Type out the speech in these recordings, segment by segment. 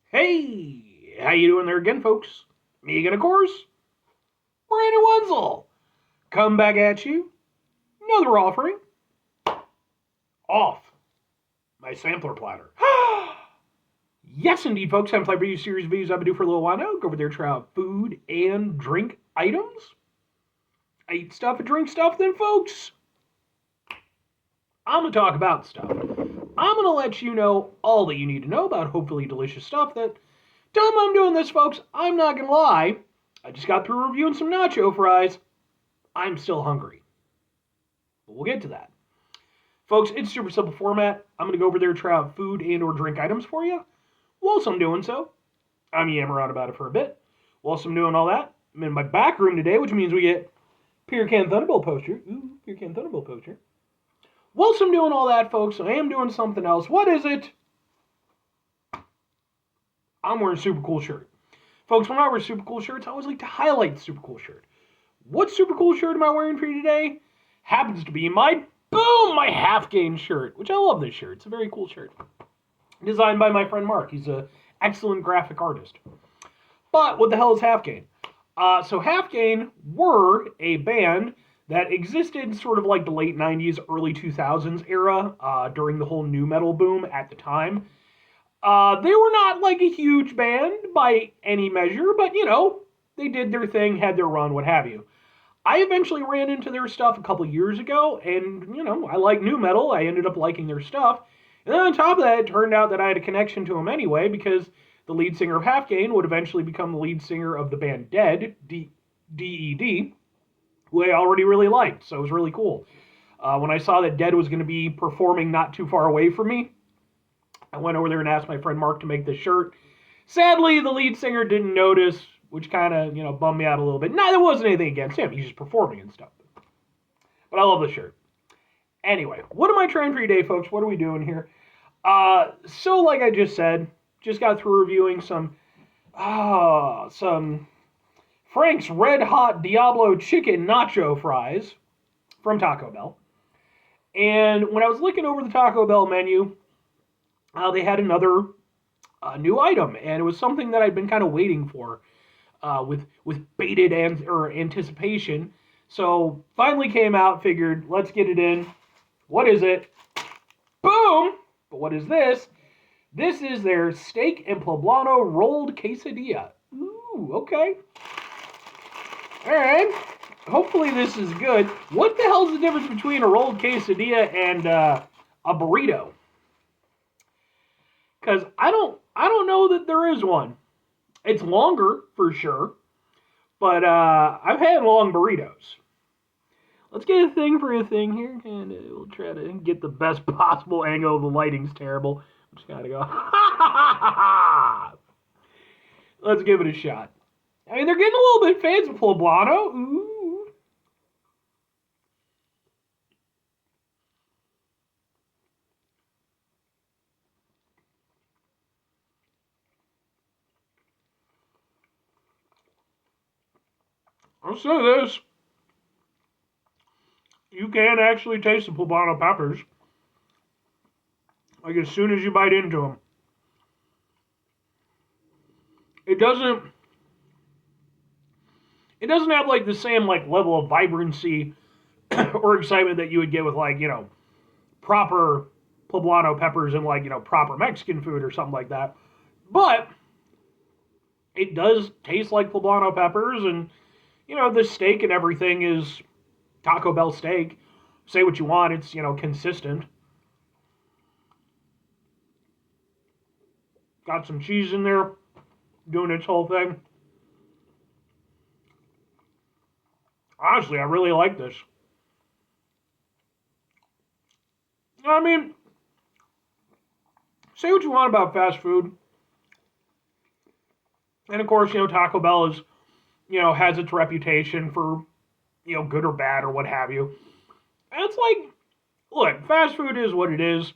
Hey, how you doing there again, folks? Me again, of course, Brandon Wenzel. Come back at you. Another offering. Off my sampler platter. Yes, indeed, folks. I'm playing review series videos I've been doing for a little while now. Go over there, try out food and drink items. I eat stuff and drink stuff, then, folks. I'm going to talk about stuff. I'm going to let you know all that you need to know about hopefully delicious stuff that, time I'm doing this, folks, I'm not going to lie. I just got through reviewing some nacho fries. I'm still hungry. But we'll get to that. Folks, it's super simple format. I'm going to go over there and try out food and or drink items for you. Whilst I'm doing so, I'm yammering on about it for a bit. Whilst I'm doing all that, I'm in my back room today, which means we get Peter Can Thunderbolt poster. Ooh, Peter Can Thunderbolt poster. Whilst I'm doing all that, folks, I am doing something else. What is it? I'm wearing a super cool shirt. Folks, when I wear super cool shirts, I always like to highlight the super cool shirt. What super cool shirt am I wearing for you today? Happens to be my half gain shirt, which I love this shirt. It's a very cool shirt. Designed by my friend Mark. He's an excellent graphic artist. But what the hell is Half Gain? So Half Gain were a band that existed sort of like the late 90s, early 2000s era during the whole nu metal boom at the time. They were not like a huge band by any measure, but they did their thing, had their run, what have you. I eventually ran into their stuff a couple years ago, and I like nu metal. I ended up liking their stuff. And then on top of that, it turned out that I had a connection to them anyway, because the lead singer of Half Gain would eventually become the lead singer of the band Dead, D-E-D, who I already really liked, so it was really cool. When I saw that Dead was going to be performing not too far away from me, I went over there and asked my friend Mark to make this shirt. Sadly, the lead singer didn't notice, which kind of, bummed me out a little bit. No, there wasn't anything against him. He's just performing and stuff. But I love the shirt. Anyway, what am I trying for you today, folks? What are we doing here? So like I just said, just got through reviewing some Frank's Red Hot Diablo Chicken Nacho Fries from Taco Bell. And when I was looking over the Taco Bell menu, they had another new item, and it was something that I'd been kind of waiting for with bated anticipation. So finally came out, figured let's get it in. What is it? Boom! But what is this? This is their steak and poblano rolled quesadilla. Ooh, okay. All right. Hopefully this is good. What the hell's the difference between a rolled quesadilla and a burrito? Because I don't know that there is one. It's longer for sure, but I've had long burritos. Let's get a thing for a thing here, and we'll try to get the best possible angle. The lighting's terrible. I'm just gotta go. Let's give it a shot. I mean, they're getting a little bit fancy. Poblano. Ooh. I'll say this. You can actually taste the poblano peppers. Like as soon as you bite into them. It doesn't have like the same like level of vibrancy or excitement that you would get with like, proper poblano peppers and like, proper Mexican food or something like that. But it does taste like poblano peppers, and the steak and everything is Taco Bell steak. Say what you want, it's, consistent. Got some cheese in there, doing its whole thing. Honestly, I really like this. I mean, say what you want about fast food. And of course, Taco Bell is, has its reputation for, good or bad or what have you. And it's like, look, fast food is what it is.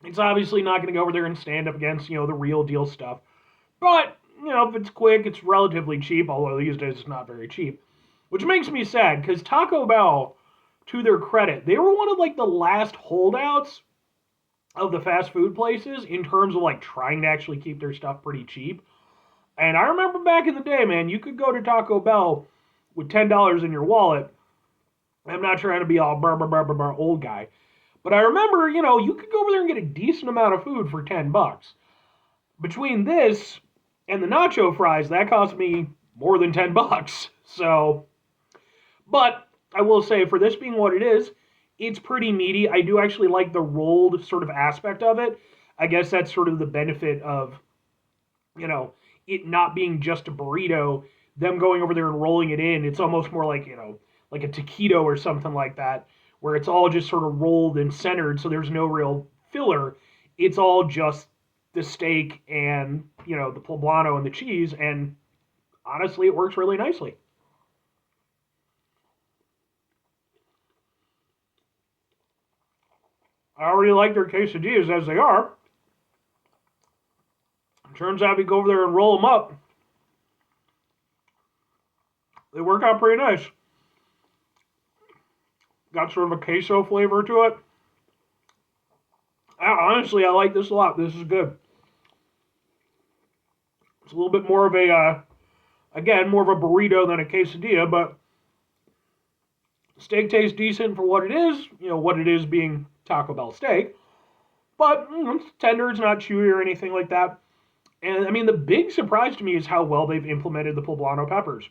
It's obviously not going to go over there and stand up against, the real deal stuff. But, if it's quick, it's relatively cheap, although these days it's not very cheap. Which makes me sad, because Taco Bell, to their credit, they were one of, like, the last holdouts of the fast food places in terms of like trying to actually keep their stuff pretty cheap. And I remember back in the day, man, you could go to Taco Bell with $10 in your wallet. I'm not trying to be all old guy, but I remember, you could go over there and get a decent amount of food for $10. Between this and the nacho fries, that cost me more than $10. So, but I will say, for this being what it is, it's pretty meaty. I do actually like the rolled sort of aspect of it. I guess that's sort of the benefit of, you know, it not being just a burrito, them going over there and rolling it in. It's almost more like, like a taquito or something like that, where it's all just sort of rolled and centered, so there's no real filler. It's all just the steak and, the poblano and the cheese, and honestly, it works really nicely. I already like their quesadillas as they are. Turns out if you go over there and roll them up, they work out pretty nice. Got sort of a queso flavor to it. Honestly, I like this a lot. This is good. It's a little bit more of again, more of a burrito than a quesadilla, but steak tastes decent for what it is. What it is being Taco Bell steak. But it's tender, it's not chewy or anything like that. And I mean, the big surprise to me is how well they've implemented the poblano peppers.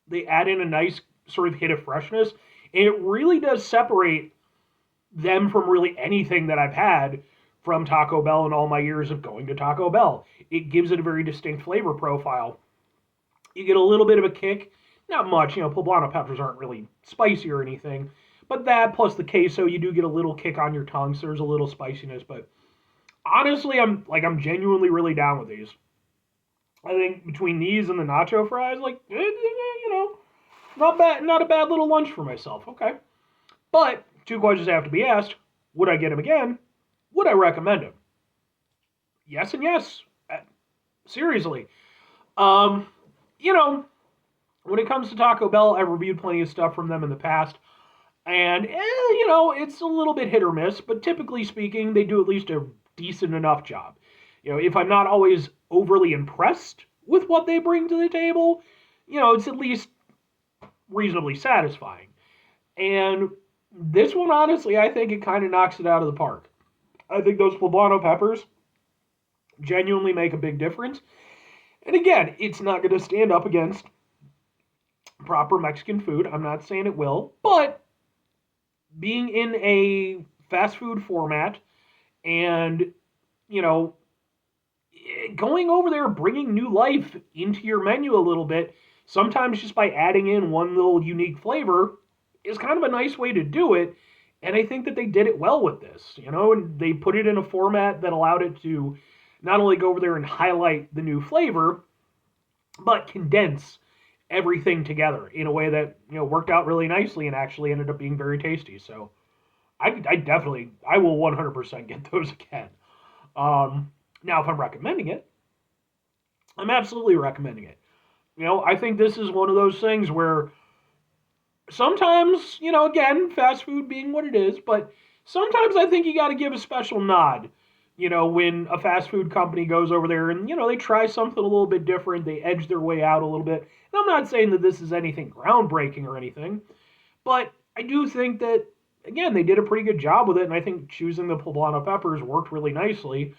They add in a nice sort of hit of freshness, and it really does separate them from really anything that I've had from Taco Bell in all my years of going to Taco Bell. It gives it a very distinct flavor profile. You get a little bit of a kick, not much. Poblano peppers aren't really spicy or anything, but that plus the queso, you do get a little kick on your tongue, so there's a little spiciness. But honestly, I'm genuinely really down with these. I think between these and the nacho fries, not bad, not a bad little lunch for myself. Okay, but two questions have to be asked: would I get them again? Would I recommend them? Yes and yes. Seriously, um, you know, when it comes to Taco Bell, I've reviewed plenty of stuff from them in the past. And, it's a little bit hit or miss, but typically speaking, they do at least a decent enough job. If I'm not always overly impressed with what they bring to the table, it's at least reasonably satisfying. And this one, honestly, I think it kind of knocks it out of the park. I think those poblano peppers genuinely make a big difference. And again, it's not going to stand up against proper Mexican food. I'm not saying it will, but being in a fast food format and, you know, going over there, bringing new life into your menu a little bit, sometimes just by adding in one little unique flavor is kind of a nice way to do it. And I think that they did it well with this, and they put it in a format that allowed it to not only go over there and highlight the new flavor, but condense everything together in a way that, worked out really nicely and actually ended up being very tasty. So I will 100% get those again. Now, if I'm recommending it, I'm absolutely recommending it. I think this is one of those things where sometimes, again, fast food being what it is, but sometimes I think you got to give a special nod, when a fast food company goes over there and, they try something a little bit different, they edge their way out a little bit. And I'm not saying that this is anything groundbreaking or anything, but I do think that, again, they did a pretty good job with it, and I think choosing the poblano peppers worked really nicely.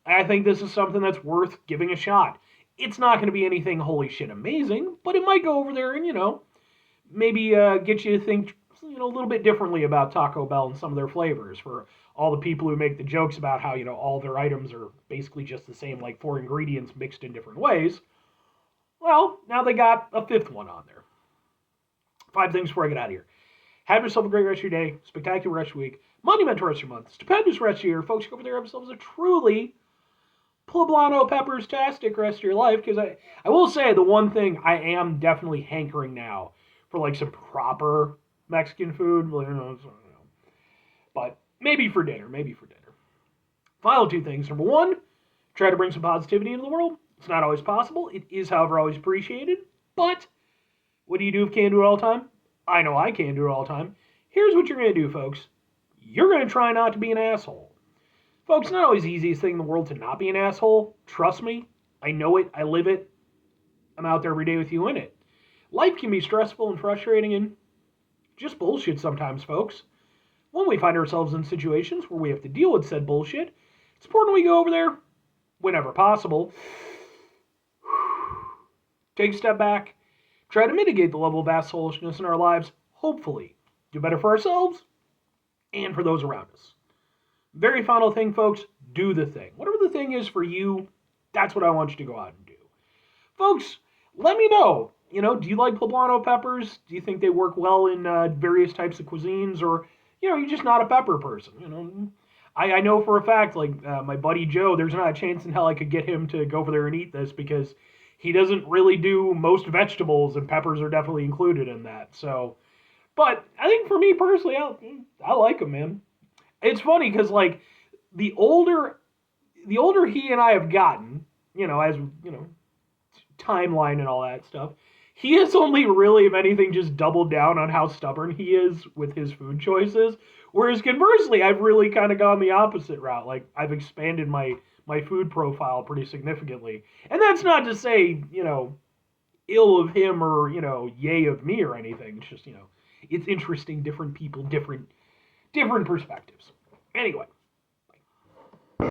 I think this is something that's worth giving a shot. It's not going to be anything holy shit amazing, but it might go over there and, maybe get you to think, a little bit differently about Taco Bell and some of their flavors. For all the people who make the jokes about how, all their items are basically just the same, like 4 ingredients mixed in different ways. Well, now they got a 5th one on there. 5 things before I get out of here. Have yourself a great rest of your day, spectacular rest of your week, monumental rest of your month, stupendous rest of your year. Folks, go over there, have yourselves a truly poblano peppers-tastic rest of your life, because I will say the one thing I am definitely hankering now for like some proper Mexican food, but maybe for dinner, Final 2 things. Number 1, try to bring some positivity into the world. It's not always possible. It is, however, always appreciated. But what do you do if you can't do it all the time? I know I can't do it all the time. Here's what you're going to do, folks. You're going to try not to be an asshole. Folks, it's not always the easiest thing in the world to not be an asshole. Trust me. I know it. I live it. I'm out there every day with you in it. Life can be stressful and frustrating and just bullshit sometimes, folks. When we find ourselves in situations where we have to deal with said bullshit, it's important we go over there, whenever possible, take a step back, try to mitigate the level of assholishness in our lives, hopefully do better for ourselves and for those around us. Very final thing, folks, do the thing. Whatever the thing is for you, that's what I want you to go out and do. Folks, let me know. Do you like poblano peppers? Do you think they work well in various types of cuisines? Or, you're just not a pepper person, I know for a fact, like, my buddy Joe, there's not a chance in hell I could get him to go over there and eat this because he doesn't really do most vegetables, and peppers are definitely included in that. So, but I think for me personally, I like them, man. It's funny because, like, the older he and I have gotten, as, timeline and all that stuff, he has only really, if anything, just doubled down on how stubborn he is with his food choices. Whereas conversely, I've really kind of gone the opposite route. Like, I've expanded my food profile pretty significantly. And that's not to say, ill of him or, yay of me or anything. It's just, it's interesting, different people, different perspectives. Anyway,